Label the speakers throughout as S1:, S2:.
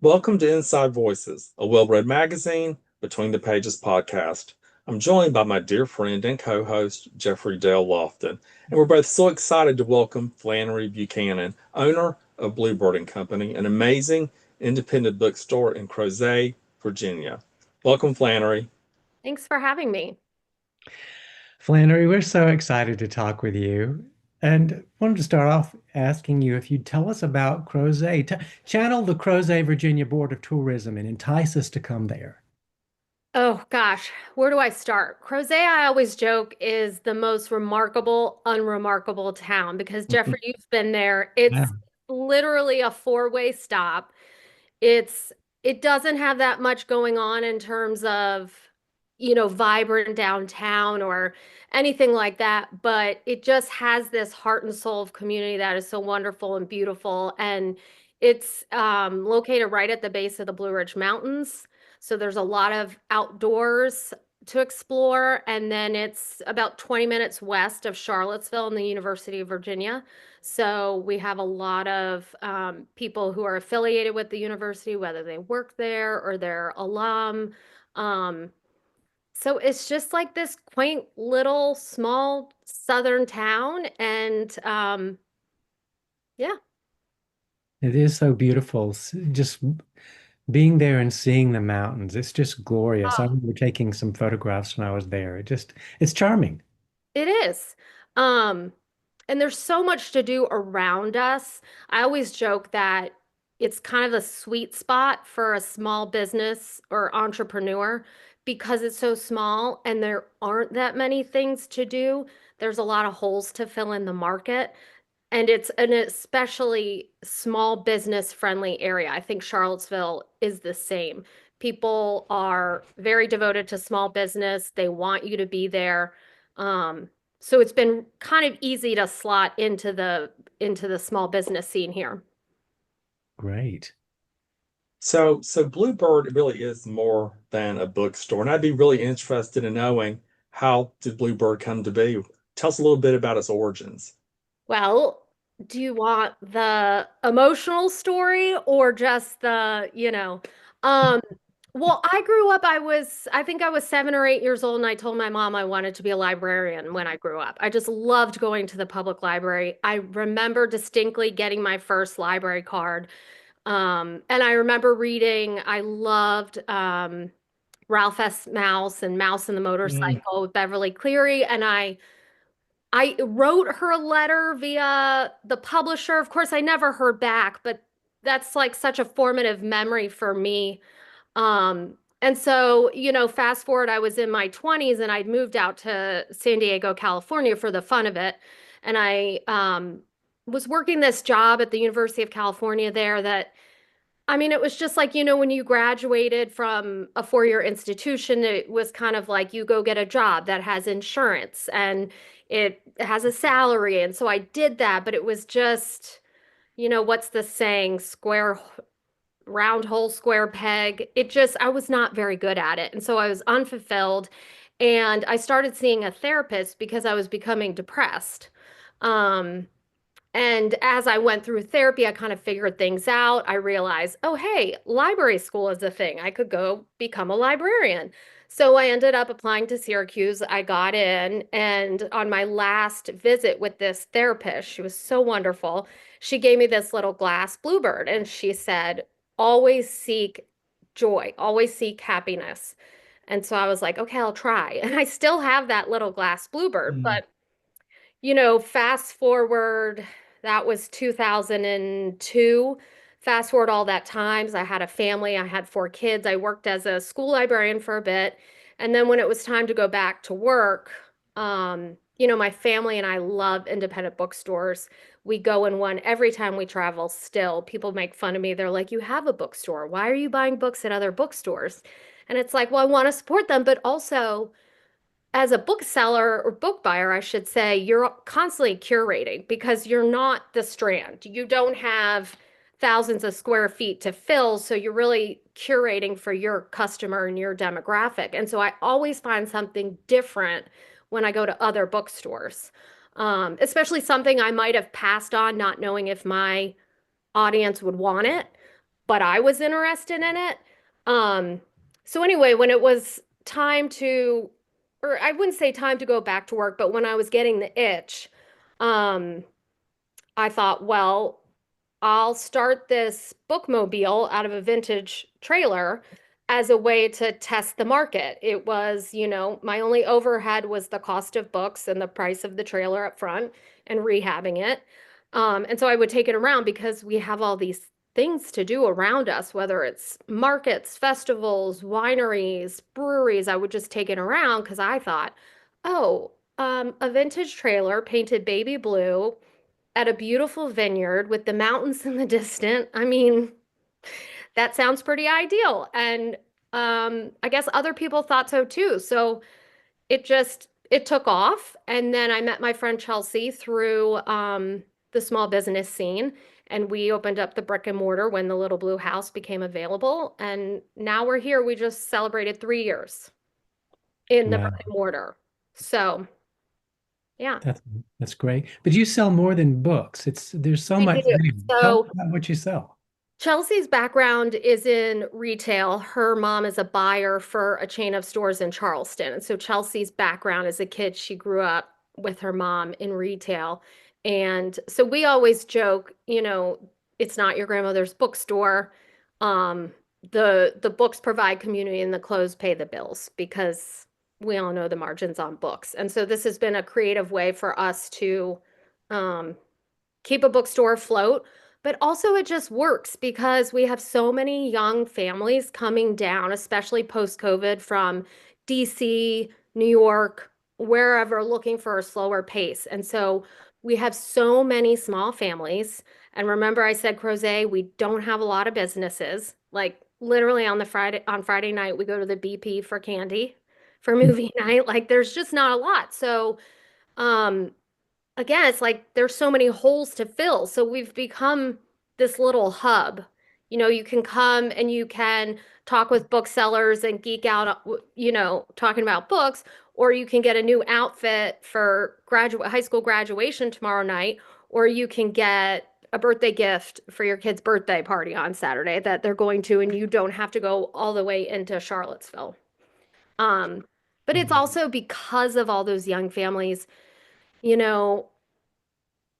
S1: Welcome to Inside Voices, a well-read magazine, Between the Pages podcast. I'm joined by my dear friend and co-host, Jeffrey Dale Lofton, and we're both so excited to welcome Flannery Buchanan, owner of Bluebird Company, an amazing independent bookstore in Crozet, Virginia. Welcome, Flannery.
S2: Thanks for having me.
S3: Flannery, we're so excited to talk with you. And wanted to start off asking you if you'd tell us about Crozet. Channel the Crozet, Virginia Board of Tourism and entice us to come there.
S2: Oh gosh, where do I start? Crozet, I always joke, is the most remarkable, unremarkable town because Jeffrey, you've been there.
S3: Yeah.
S2: It's literally a four-way stop. It's it doesn't have that much going on in terms of, vibrant downtown or anything like that, but it just has this heart and soul of community that is so wonderful and beautiful. And it's located right at the base of the Blue Ridge Mountains. So there's a lot of outdoors to explore. And then it's about 20 minutes west of Charlottesville and the University of Virginia. So we have a lot of people who are affiliated with the university, whether they work there or they're alum. Um, so it's just like this quaint little small southern town. And yeah.
S3: It is so beautiful. Just being there and seeing the mountains. It's just glorious. I remember taking some photographs when I was there. It's charming.
S2: It is. Um, and there's so much to do around us. I always joke that it's kind of a sweet spot for a small business or entrepreneur because it's so small and there aren't that many things to do. There's a lot of holes to fill in the market. And it's an especially small business friendly area. I think Charlottesville is the same. People are very devoted to small business. They want you to be there. So it's been kind of easy to slot into the small business scene here.
S3: Great.
S1: So Bluebird really is more than a bookstore, and I'd be really interested in knowing how did Bluebird come to be? Tell us a little bit about its origins.
S2: Well, do you want the emotional story or just um, well, I grew up, I think I was 7 or 8 years old, and I told my mom I wanted to be a librarian when I grew up. I just loved going to the public library. I remember distinctly getting my first library card. And I remember reading, I loved Ralph S. Mouse and Mouse and the
S3: Mm.
S2: Motorcycle with Beverly Cleary, and I wrote her a letter via the publisher. Of course, I never heard back, but that's like such a formative memory for me. And so, fast forward, I was in my 20s and I'd moved out to San Diego, California for the fun of it. And I was working this job at the University of California there that I mean, it was just like, when you graduated from a four-year institution, it was kind of like you go get a job that has insurance and it has a salary. And so I did that, but it was just, what's the saying? Round hole, square peg. I was not very good at it. And so I was unfulfilled. And I started seeing a therapist because I was becoming depressed. Um, and as I went through therapy, I kind of figured things out. I realized, oh, hey, library school is a thing. I could go become a librarian. So I ended up applying to Syracuse. I got in, and on my last visit with this therapist, she was so wonderful. She gave me this little glass bluebird, and she said, always seek joy, always seek happiness. And so I was like, okay, I'll try. And I still have that little glass bluebird,
S3: Mm.
S2: but fast forward, that was 2002. Fast forward all that times, I had a family, I had four kids. I worked as a school librarian for a bit. And then when it was time to go back to work, my family and I love independent bookstores. We go in one every time we travel still. People make fun of me. They're like, "You have a bookstore. Why are you buying books at other bookstores?" And it's like, well, I want to support them, but also as a bookseller or book buyer, I should say, you're constantly curating because you're not the Strand. You don't have thousands of square feet to fill, so you're really curating for your customer and your demographic. And so I always find something different when I go to other bookstores, especially something I might have passed on, not knowing if my audience would want it. but I was interested in it. Um, so anyway, when it was time to, or I wouldn't say time to go back to work, but when I was getting the itch, um, I thought, well, I'll start this bookmobile out of a vintage trailer as a way to test the market. It was, my only overhead was the cost of books and the price of the trailer up front and rehabbing it. And so I would take it around because we have all these things to do around us, whether it's markets, festivals, wineries, breweries. I would just take it around because I thought, oh, a vintage trailer painted baby blue at a beautiful vineyard with the mountains in the distance. I mean, that sounds pretty ideal. And I guess other people thought so too. So it took off. And then I met my friend Chelsea through the small business scene. And we opened up the brick and mortar when the Little Blue House became available. And now we're here. We just celebrated 3 years in the brick
S3: Wow.
S2: and mortar. So yeah,
S3: That's that's great. But you sell more than books. There's so
S2: we
S3: much
S2: do.
S3: there. Tell me
S2: So
S3: about what you sell.
S2: Chelsea's background is in retail. Her mom is a buyer for a chain of stores in Charleston. And so Chelsea's background as a kid, she grew up with her mom in retail. And so we always joke, it's not your grandmother's bookstore. Um, the books provide community and the clothes pay the bills because we all know the margins on books. And so this has been a creative way for us to um, keep a bookstore afloat, but also it just works because we have so many young families coming down, especially post-COVID from DC, New York, wherever, looking for a slower pace. And so we have so many small families. And remember, I said Crozet, we don't have a lot of businesses. Like literally on Friday night, we go to the BP for candy for movie night. Like there's just not a lot. So um again, it's like there's so many holes to fill. So we've become this little hub. You can come and you can talk with booksellers and geek out, talking about books, or you can get a new outfit for high school graduation tomorrow night, or you can get a birthday gift for your kid's birthday party on Saturday that they're going to, and you don't have to go all the way into Charlottesville. Um, but it's also because of all those young families, you know,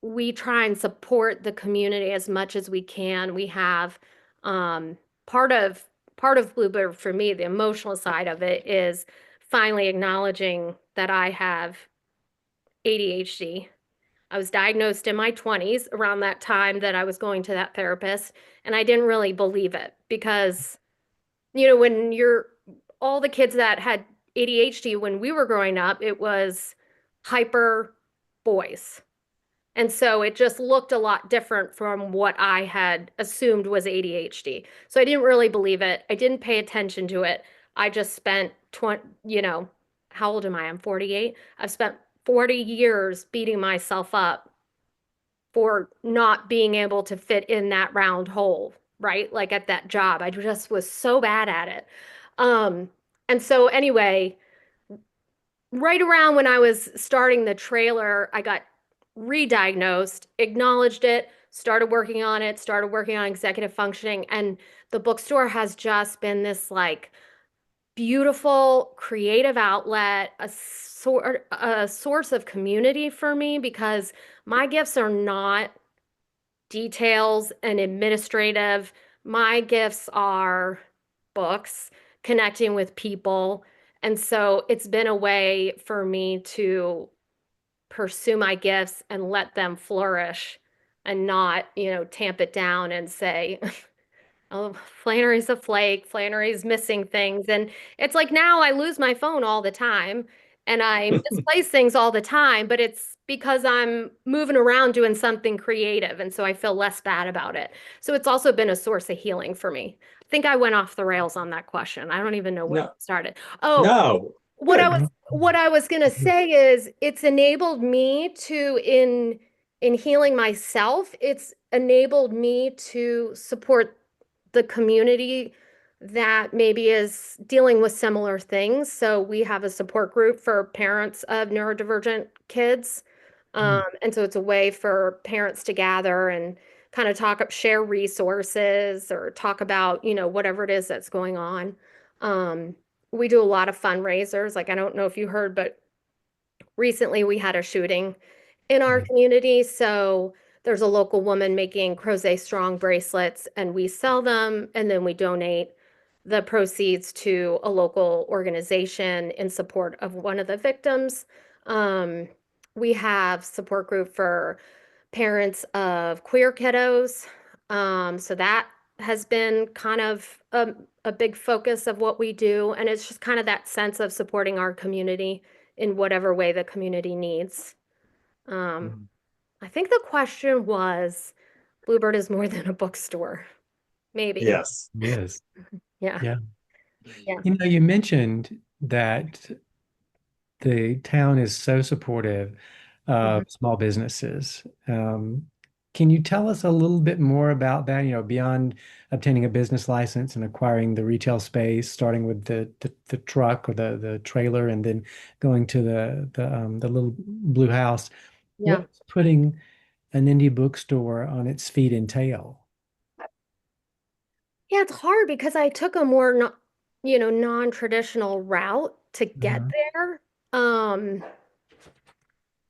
S2: we try and support the community as much as we can. We have um, part of part of Bluebird for me, the emotional side of it is finally acknowledging that I have ADHD. I was diagnosed in my 20s around that time that I was going to that therapist, and I didn't really believe it because, when you're all the kids that had ADHD when we were growing up, it was hyper boys. And so it just looked a lot different from what I had assumed was ADHD. So I didn't really believe it. I didn't pay attention to it. I just spent 20, how old am I? I'm 48. I've spent 40 years beating myself up for not being able to fit in that round hole, right? Like at that job. I just was so bad at it. Um, and so anyway, right around when I was starting the trailer, I got re-diagnosed, acknowledged it, started working on executive functioning, and the bookstore has just been this like beautiful creative outlet, a source of community for me because my gifts are not details and administrative. My gifts are books, connecting with people. And so it's been a way for me to pursue my gifts and let them flourish and not, tamp it down and say, oh, Flannery's a flake, Flannery's missing things. And it's like now I lose my phone all the time and I misplace things all the time, but it's because I'm moving around doing something creative. And so I feel less bad about it. So it's also been a source of healing for me. I think I went off the rails on that question. I don't even know where it
S1: No,
S2: started. Oh,
S1: no,
S2: what I
S1: good.
S2: was what I was gonna say is it's enabled me to in healing myself, it's enabled me to support the community that maybe is dealing with similar things. So we have a support group for parents of neurodivergent kids. And so it's a way for parents to gather and kind of share resources or talk about, whatever it is that's going on. Um, we do a lot of fundraisers. Like, I don't know if you heard, but recently we had a shooting in our
S3: Mhm.
S2: community. So there's a local woman making Crozet strong bracelets, and we sell them and then we donate the proceeds to a local organization in support of one of the victims. Um, we have support group for parents of queer kiddos. So that has been kind of a big focus of what we do. And it's just kind of that sense of supporting our community in whatever way the community needs. Um,
S3: Mhm.
S2: I think the question was Bluebird is more than a bookstore. Maybe.
S1: Yes.
S3: Yes.
S2: Yeah.
S3: Yeah.
S2: Yeah.
S3: You mentioned that the town is so supportive of
S2: Mhm.
S3: small businesses. Can you tell us a little bit more about that? Beyond obtaining a business license and acquiring the retail space, starting with the truck or the trailer, and then going to the little blue house.
S2: Yeah.
S3: What's putting an indie bookstore on its feet entail?
S2: Yeah, it's hard because I took a more, non-traditional route to get
S3: Uh-huh.
S2: there. Um,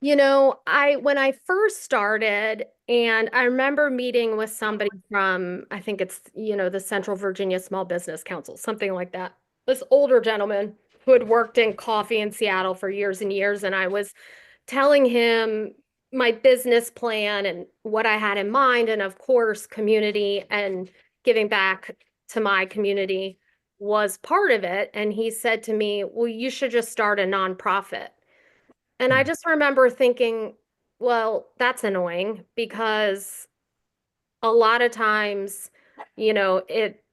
S2: when I first started, and I remember meeting with somebody from, I think it's, the Central Virginia Small Business Council, something like that. This older gentleman who had worked in coffee in Seattle for years and years, and I was telling him my business plan and what I had in mind, and of course, community and giving back to my community was part of it. And he said to me, "Well, you should just start a nonprofit." And I
S3: Mm.
S2: just remember thinking, well, that's annoying because a lot of times, you know, it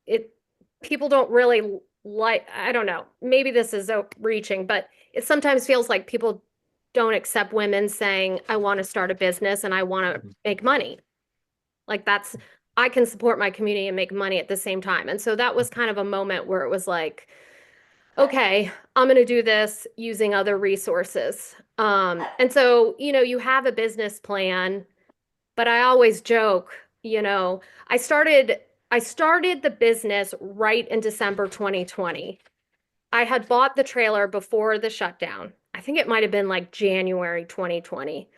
S2: it people don't really like, I don't know, maybe this is reaching, but it sometimes feels like people don't accept women saying, I want to start a business and I want to make money. Like I can support my community and make money at the same time. And so that was kind of a moment where it was like, okay, I'm going to do this using other resources. And so, you have a business plan, but I always joke, you know, I started I started the business right in December 2020. I had bought the trailer before the shutdown. I think it might have been like January 2020.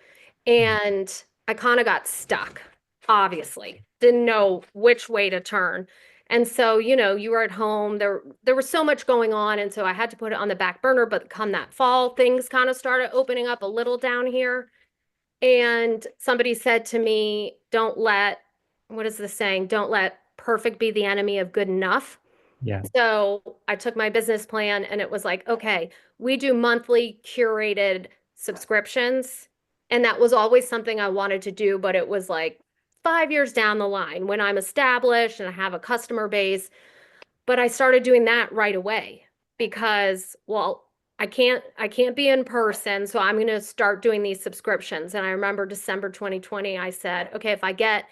S2: And I kind of got stuck, obviously. Didn't know which way to turn. And so, you were at home. There was so much going on. And so I had to put it on the back burner. But come that fall, things kind of started opening up a little down here. And somebody said to me, what is the saying? Don't let perfect be the enemy of good enough.
S3: Yeah.
S2: So I took my business plan and it was like, okay, we do monthly curated subscriptions. And that was always something I wanted to do, but it was like 5 years down the line when I'm established and I have a customer base. But I started doing that right away because, well, I can't be in person, so I'm going to start doing these subscriptions. And I remember December 2020, I said, okay, if I get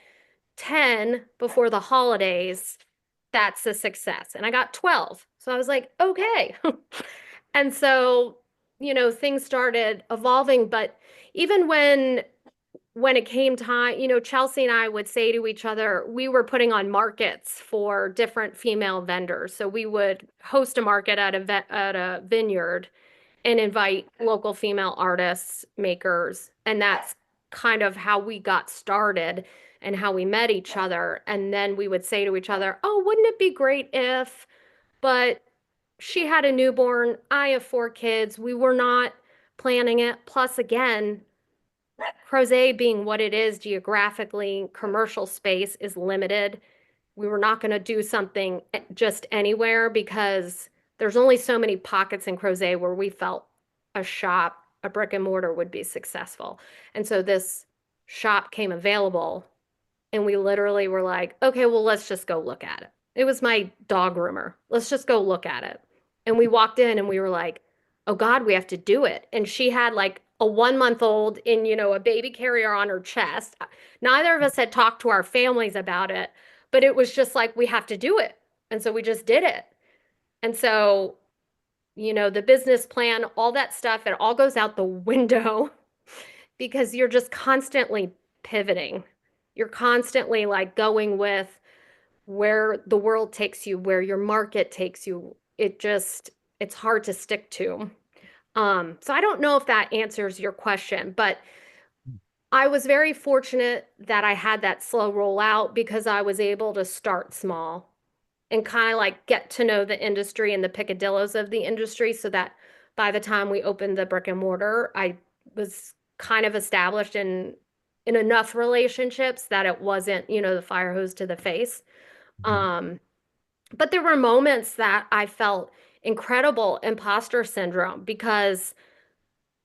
S2: 10 before the holidays, that's a success. And I got 12. So I was like, okay. And so, things started evolving, but even when it came time, Chelsea and I would say to each other, we were putting on markets for different female vendors. So we would host a market at a vineyard and invite local female artists, makers, and that's kind of how we got started and how we met each other. And then we would say to each other, "Oh, wouldn't it be great if," but she had a newborn, I have 4 kids. We were not planning it. Plus, again, Crozet being what it is geographically, commercial space is limited. We were not going to do something just anywhere because there's only so many pockets in Crozet where we felt a brick and mortar would be successful. And so this shop came available and we literally were like, okay, well, let's just go look at it. It was my dog groomer. Let's just go look at it. And we walked in and we were like, oh God, we have to do it. And she had like a 1 month old in, a baby carrier on her chest. Neither of us had talked to our families about it, but it was just like, we have to do it. And so we just did it. And so, the business plan, all that stuff, it all goes out the window because you're just constantly pivoting. You're constantly like going with where the world takes you, where your market takes you. It's hard to stick to. So I don't know if that answers your question, but I was very fortunate that I had that slow rollout because I was able to start small and kind of like get to know the industry and the picadillos of the industry so that by the time we opened the brick and mortar, I was kind of established in enough relationships that it wasn't, the fire hose to the face.
S3: Mhm.
S2: Um, but there were moments that I felt incredible imposter syndrome because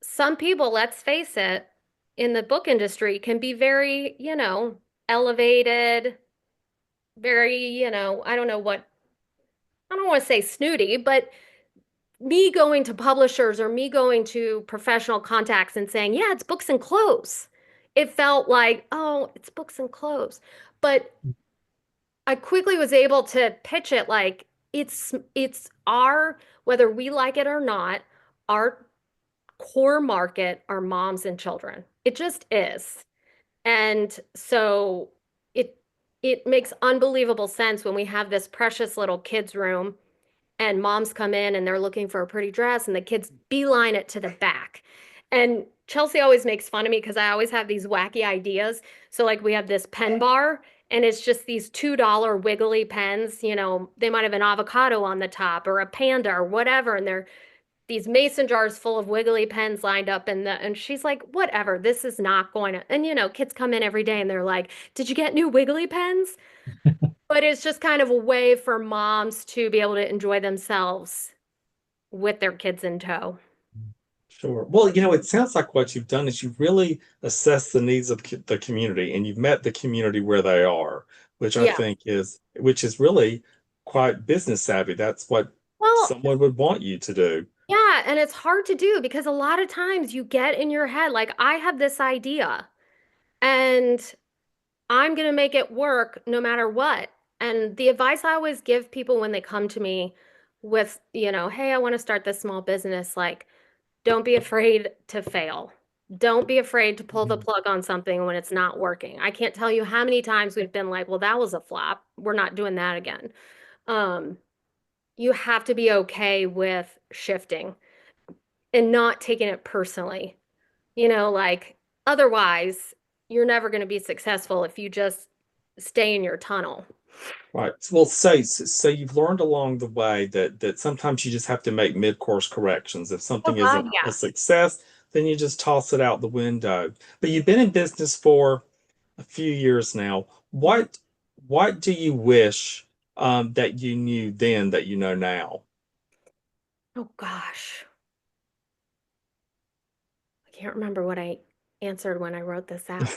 S2: some people, let's face it, in the book industry can be very, elevated, very, I don't want to say snooty, but me going to publishers or me going to professional contacts and saying, yeah, it's books and clothes. It felt like, oh, it's books and clothes. But I quickly was able to pitch it like it's our, whether we like it or not, our core market are moms and children. It just is. And so it it makes unbelievable sense when we have this precious little kids room and moms come in and they're looking for a pretty dress and the kids beeline it to the back. And Chelsea always makes fun of me because I always have these wacky ideas. So like we have this pen bar and it's just these $2 wiggly pens, they might have an avocado on the top or a panda or whatever and they're these mason jars full of wiggly pens lined up and she's like, whatever, this is not going to, and kids come in every day and they're like, did you get new wiggly pens? But it's just kind of a way for moms to be able to enjoy themselves with their kids in tow.
S1: Sure. Well, it sounds like what you've done is you've really assessed the needs of the community and you've met the community where they are, which I
S2: Yeah.
S1: think which is really quite business savvy. That's what
S2: Well,
S1: someone would want you to do.
S2: yeah, and it's hard to do because a lot of times you get in your head, like, I have this idea and I'm going to make it work no matter what. And the advice I always give people when they come to me with, hey, I want to start this small business, like, don't be afraid to fail. Don't be afraid to pull the
S3: Mhm.
S2: plug on something when it's not working. I can't tell you how many times we've been like, well, that was a flop. We're not doing that again. Um, you have to be okay with shifting and not taking it personally. Like otherwise, you're never going to be successful if you just stay in your tunnel.
S1: Right. Well, so you've learned along the way that sometimes you just have to make mid-course corrections. If
S2: Oh
S1: something
S2: God,
S1: isn't a
S2: yeah.
S1: success, then you just toss it out the window. But you've been in business for a few years now. What do you wish that you knew then that you know now?
S2: Oh gosh. I can't remember what I answered when I wrote this out.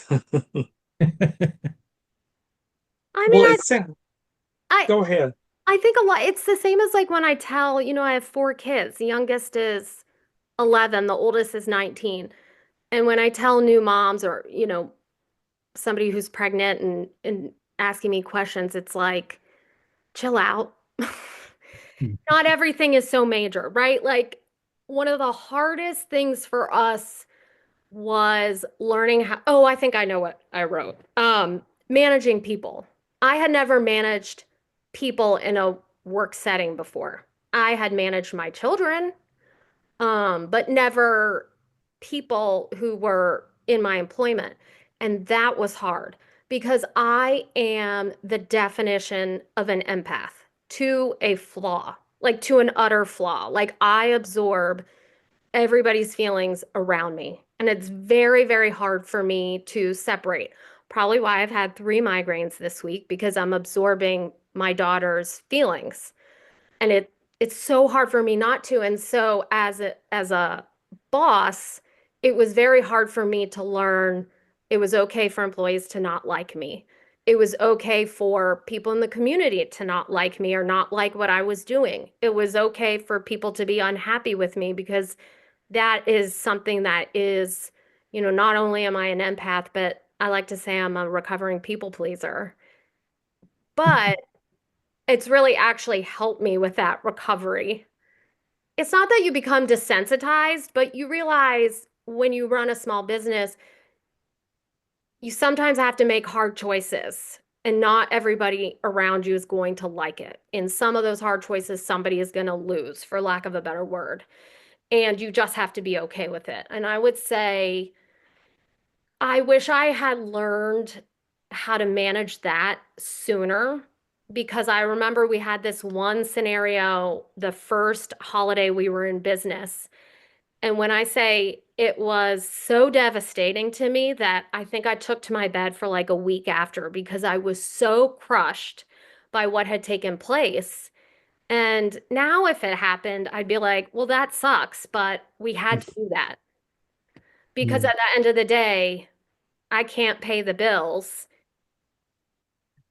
S2: I mean,
S1: Well, it's
S2: I
S1: go ahead.
S2: I think a lot, it's the same as like when I tell, I have four kids. The youngest is 11, the oldest is 19. And when I tell new moms or, somebody who's pregnant and asking me questions, it's like, chill out. Not everything is so major, right? Like one of the hardest things for us was learning how, oh, I think I know what I wrote. Managing people. I had never managed people in a work setting before. I had managed my children, but never people who were in my employment. And that was hard because I am the definition of an empath to a flaw, like to an utter flaw. Like I absorb everybody's feelings around me. And it's very, very hard for me to separate. Probably why I've had 3 migraines this week because I'm absorbing my daughter's feelings. And it's so hard for me not to. And so as a boss, it was very hard for me to learn it was okay for employees to not like me. It was okay for people in the community to not like me or not like what I was doing. It was okay for people to be unhappy with me because that is something that is, not only am I an empath, but I like to say I'm a recovering people pleaser. But it's really actually helped me with that recovery. It's not that you become desensitized, but you realize when you run a small business, you sometimes have to make hard choices, and not everybody around you is going to like it. In some of those hard choices, somebody is going to lose, for lack of a better word. And you just have to be okay with it. And I would say, I wish I had learned how to manage that sooner, because I remember we had this one scenario the first holiday we were in business. And when I say it was so devastating to me that I think I took to my bed for like a week after, because I was so crushed by what had taken place. And now, if it happened, I'd be like, well, that sucks, but we had to do that. Because
S3: Yeah.
S2: at the end of the day, I can't pay the bills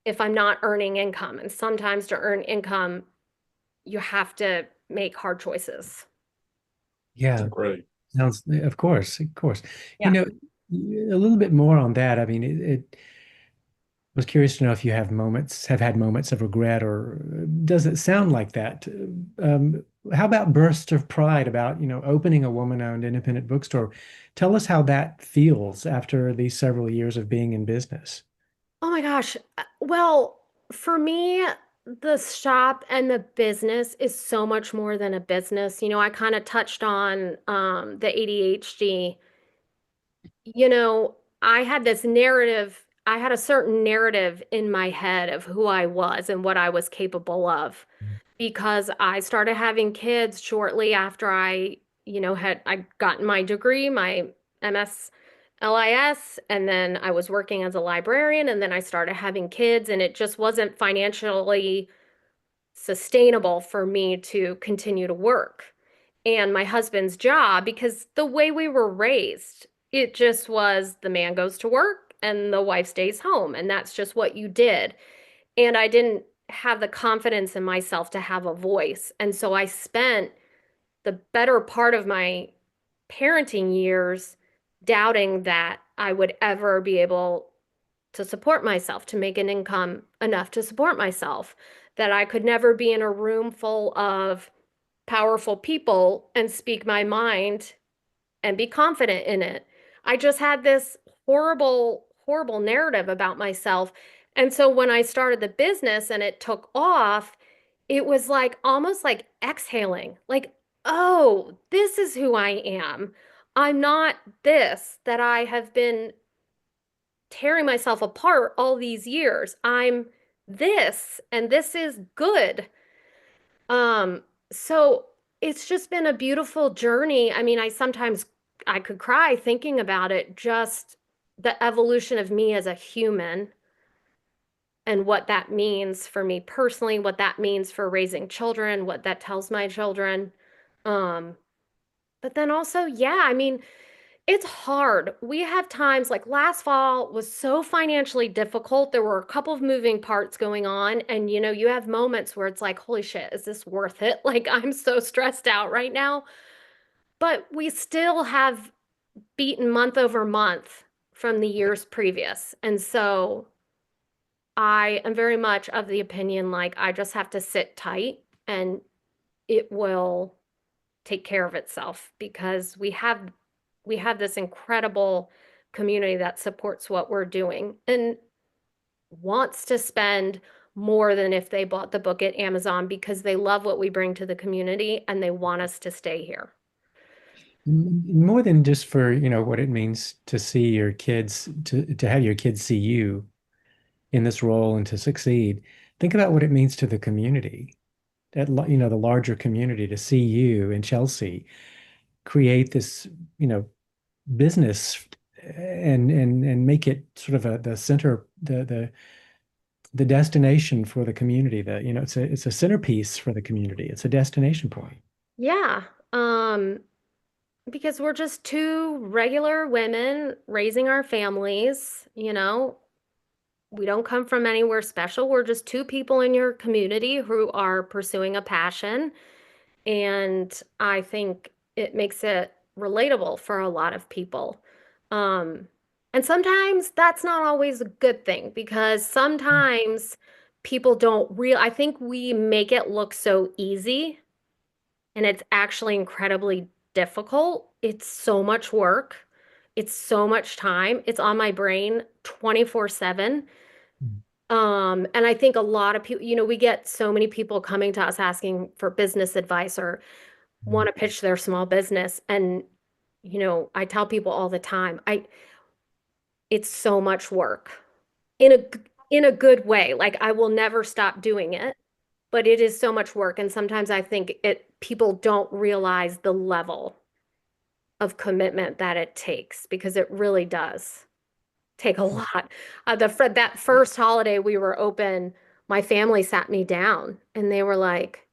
S2: if I'm not earning income. And sometimes to earn income, you have to make hard choices.
S3: Yeah.
S1: Great.
S3: Sounds, of course, of course. You
S2: Yeah.
S3: know, a little bit more on that. I mean, it was curious to know if you have had moments of regret, or does it sound like that? How about bursts of pride about, opening a woman-owned independent bookstore? Tell us how that feels after these several years of being in business.
S2: Oh my gosh. Well, for me, the shop and the business is so much more than a business. I kind of touched on the ADHD. You know, I had this narrative, I had a certain narrative in my head of who I was and what I was capable of, because I started having kids shortly after I gotten my degree, my MSLIS, and then I was working as a librarian, and then I started having kids, and it just wasn't financially sustainable for me to continue to work. And my husband's job, because the way we were raised, it just was the man goes to work and the wife stays home, and that's just what you did. And I didn't have the confidence in myself to have a voice. And so I spent the better part of my parenting years doubting that I would ever be able to support myself, to make an income enough to support myself, that I could never be in a room full of powerful people and speak my mind and be confident in it. I just had this horrible, horrible narrative about myself. And so when I started the business and it took off, it was like almost like exhaling, like, oh, this is who I am. I'm not this that I have been tearing myself apart all these years. I'm this, and this is good. Um, so it's just been a beautiful journey. I mean, I could cry thinking about it, just the evolution of me as a human and what that means for me personally, what that means for raising children, what that tells my children. Um, but then also, yeah, I mean, it's hard. We have times like last fall was so financially difficult. There were a couple of moving parts going on. And you have moments where it's like, holy shit, is this worth it? Like, I'm so stressed out right now. But we still have beaten month over month from the years previous. And so I am very much of the opinion like I just have to sit tight and it will take care of itself, because we have this incredible community that supports what we're doing and wants to spend more than if they bought the book at Amazon, because they love what we bring to the community and they want us to stay here.
S3: More than just for, what it means to see your kids, to have your kids see you in this role and to succeed. Think about what it means to the community, the larger community, to see you and Chelsea create this, business and make it sort of the center, the destination for the community. That, it's a centerpiece for the community. It's a destination point.
S2: Yeah. Because we're just two regular women raising our families. We don't come from anywhere special. We're just two people in your community who are pursuing a passion. And I think it makes it relatable for a lot of people. Um, and sometimes that's not always a good thing, because sometimes people don't I think we make it look so easy, and it's actually incredibly difficult. It's so much work. It's so much time. It's on my brain 24/7. And I think a lot of people, we get so many people coming to us asking for business advice or want to pitch their small business. And, I tell people all the time, it's so much work in a in a good way. Like I will never stop doing it, but it is so much work. And sometimes I think people don't realize the level of commitment that it takes because it really does take a lot. That first holiday we were open, my family sat me down and they were like,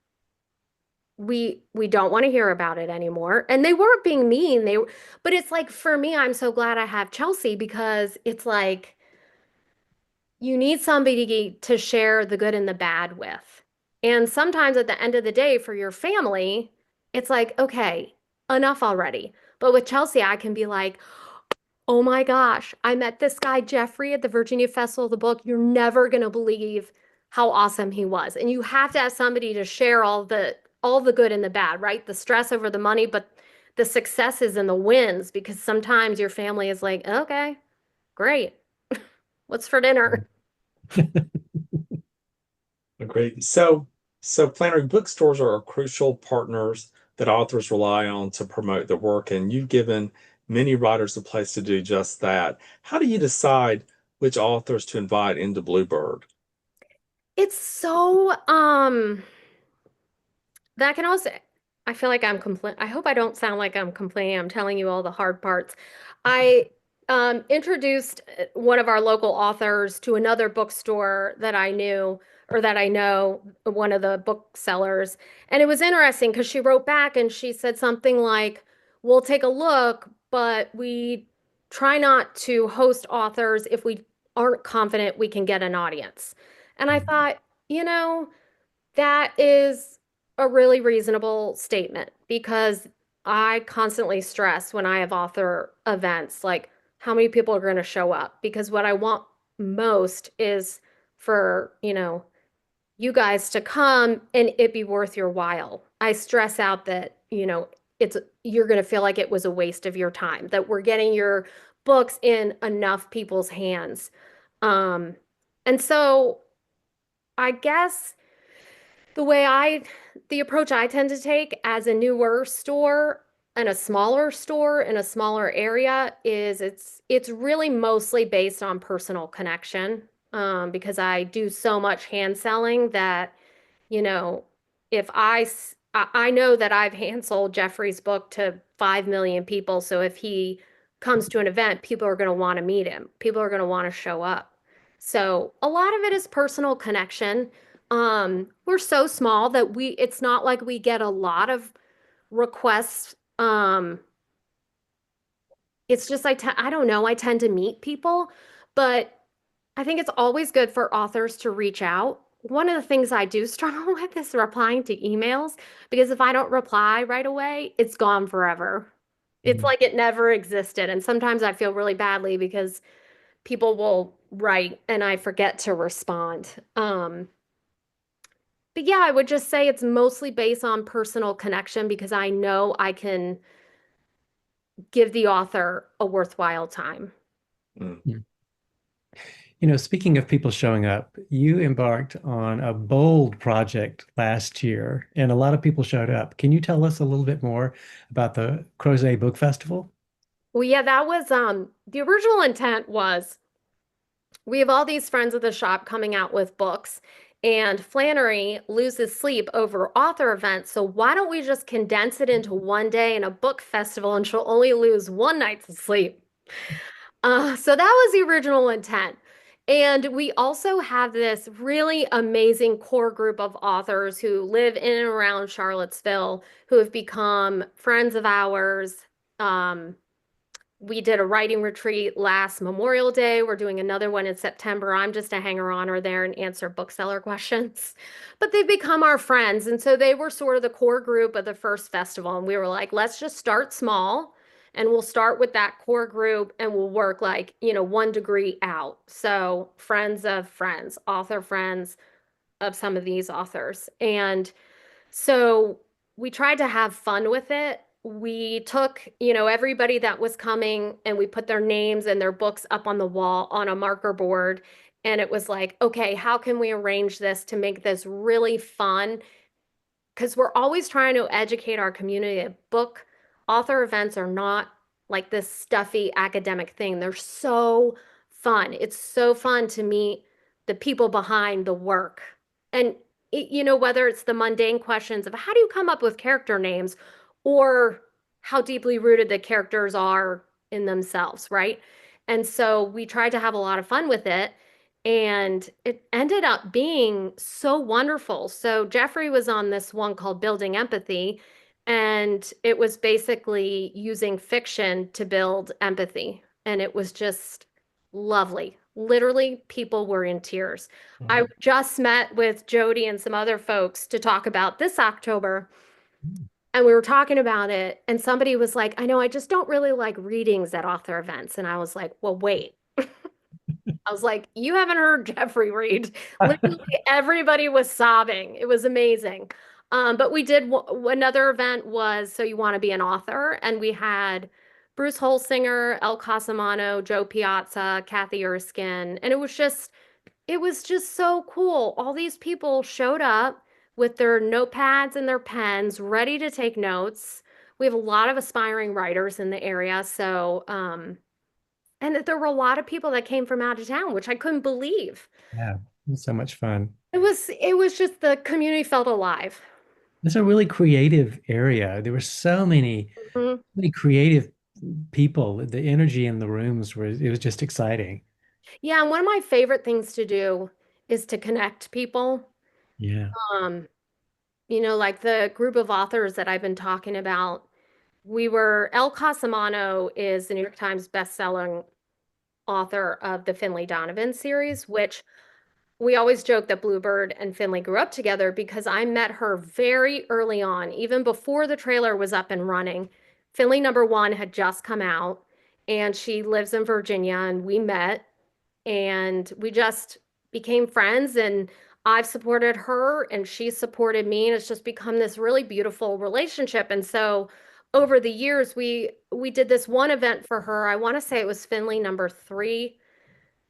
S2: we don't want to hear about it anymore. And they weren't being mean. But it's like for me, I'm so glad I have Chelsea because it's like you need somebody to share the good and the bad with. And sometimes at the end of the day for your family, it's like, okay, enough already. But with Chelsea, I can be like, oh my gosh, I met this guy, Jeffrey, at the Virginia Festival of the Book. You're never going to believe how awesome he was. And you have to have somebody to share all the good and the bad, right? The stress over the money, but the successes and the wins, because sometimes your family is like, okay, great. What's for dinner?
S1: Great. So Flannery bookstores are crucial partners that authors rely on to promote their work, and you've given many writers a place to do just that. How do you decide which authors to invite into Bluebird?
S2: It's so that can also, I feel like I'm complaining. I hope I don't sound like I'm complaining. I'm telling you all the hard parts. I introduced one of our local authors to another bookstore that I knew or that I know, one of the booksellers. And it was interesting because she wrote back and she said something like, we'll take a look, but we try not to host authors if we aren't confident we can get an audience. And I thought, you know, that is a really reasonable statement because I constantly stress when I have author events, like how many people are going to show up. Because what I want most is for, you guys to come and it be worth your while. I stress out that, you're going to feel like it was a waste of your time, that we're getting your books in enough people's hands. Um, and so I guess the approach I tend to take as a newer store and a smaller store in a smaller area is it's really mostly based on personal connection. Because I do so much hand selling that, you know, if I know that I've hand sold Jeffrey's book to 5 million people. So if he comes to an event, people are going to want to meet him. People are going to want to show up. So a lot of it is personal connection. We're so small that it's not like we get a lot of requests. It's just I don't know, I tend to meet people, but I think it's always good for authors to reach out. One of the things I do struggle with is replying to emails because if I don't reply right away, it's gone forever. It's
S3: Mhm.
S2: like it never existed. And sometimes I feel really badly because people will write and I forget to respond. But yeah, I would just say it's mostly based on personal connection because I know I can give the author a worthwhile time.
S1: Mm.
S3: Yeah. Speaking of people showing up, you embarked on a bold project last year, and a lot of people showed up. Can you tell us a little bit more about the Crozet Book Festival?
S2: Well, yeah, that was the original intent was we have all these friends at the shop coming out with books, and Flannery loses sleep over author events. So why don't we just condense it into one day in a book festival and she'll only lose one night's sleep? So that was the original intent. And we also have this really amazing core group of authors who live in and around Charlottesville who have become friends of ours. Um, we did a writing retreat last Memorial Day. We're doing another one in September. I'm just a hanger-oner there and answer bookseller questions. But they've become our friends. And so they were sort of the core group of the first festival. And we were like, let's just start small and we'll start with that core group and we'll work like, 1 degree out. So friends, author friends of some of these authors. And so we tried to have fun with it. we took, you know, everybody that was coming and we put their names and their books up on the wall on a marker board. And it was like, okay, how can we arrange this to make this really fun? Because we're always trying to educate our community that book author events are not like this stuffy academic thing. They're so fun. It's so fun to meet the people behind the work. And, you know, whether it's the mundane questions of how do you come up with character names or how deeply rooted the characters are in themselves, right? And so we tried to have a lot of fun with it. And it ended up being so wonderful. So Jeffrey was on this one called Building Empathy, and it was basically using fiction to build empathy. And it was just lovely. Literally, people were in tears. I
S3: Oh.
S2: just met with Jody and some other folks to talk about this October, and we were talking about it. And somebody was like, I know, I just don't really like readings at author events. And I was like, well, wait. I was like, you haven't heard Jeffrey read. Literally, everybody was sobbing. It was amazing. But we did another event was So You Want to Be an Author, and we had Bruce Holsinger, El Casamano, Joe Piazza, Kathy Erskine, and it was just so cool. All these people showed up with their notepads and their pens, ready to take notes. We have a lot of aspiring writers in the area, so and there were a lot of people that came from out of town, which I couldn't believe.
S3: Yeah, it was so much fun.
S2: It was just the community felt alive.
S3: It's a really creative area. There were so
S2: Mhm.
S3: many creative people. The energy in the rooms it was just exciting.
S2: Yeah, and one of my favorite things to do is to connect people.
S3: Yeah.
S2: Um, you know, like the group of authors that I've been talking about. El Casamano is the New York Times best-selling author of the Finley Donovan series, which we always joke that Bluebird and Finley grew up together because I met her very early on, even before the trailer was up and running. Finley number one had just come out, and she lives in Virginia, and we met and we just became friends. And I've supported her, and she supported me, and it's just become this really beautiful relationship. And so over the years, we did this one event for her. I want to say it was Finley number three.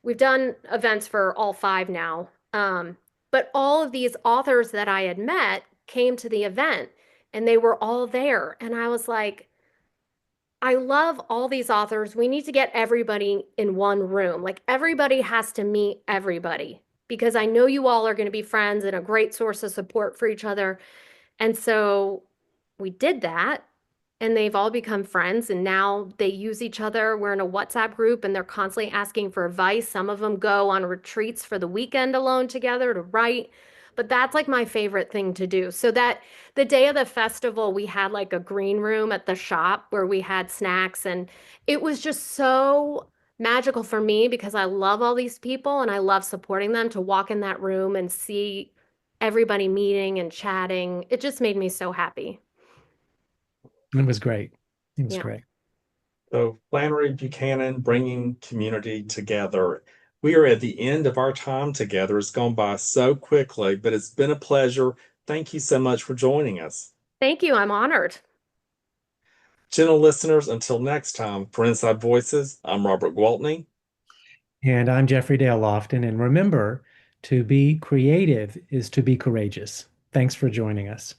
S2: We've done events for all five now. But all of these authors that I had met came to the event and they were all there. And I was like, I love all these authors. We need to get everybody in one room. Like everybody has to meet everybody because I know you all are going to be friends and a great source of support for each other. And so we did that and they've all become friends and now they use each other. We're in a WhatsApp group and they're constantly asking for advice. Some of them go on retreats for the weekend alone together to write. But that's like my favorite thing to do. So that the day of the festival, we had like a green room at the shop where we had snacks and it was just so magical for me because I love all these people and I love supporting them to walk in that room and see everybody meeting and chatting. It just made me so happy.
S3: It was great. It was
S2: Yeah.
S3: great.
S1: So, Flannery Buchanan bringing community together. We are at the end of our time together. It's gone by so quickly, but it's been a pleasure. Thank you so much for joining us.
S2: Thank you. I'm honored.
S1: Gentle listeners, until next time, for Inside Voices, I'm Robert Gwaltney.
S3: And I'm Jeffrey Dale Lofton. And remember, to be creative is to be courageous. Thanks for joining us.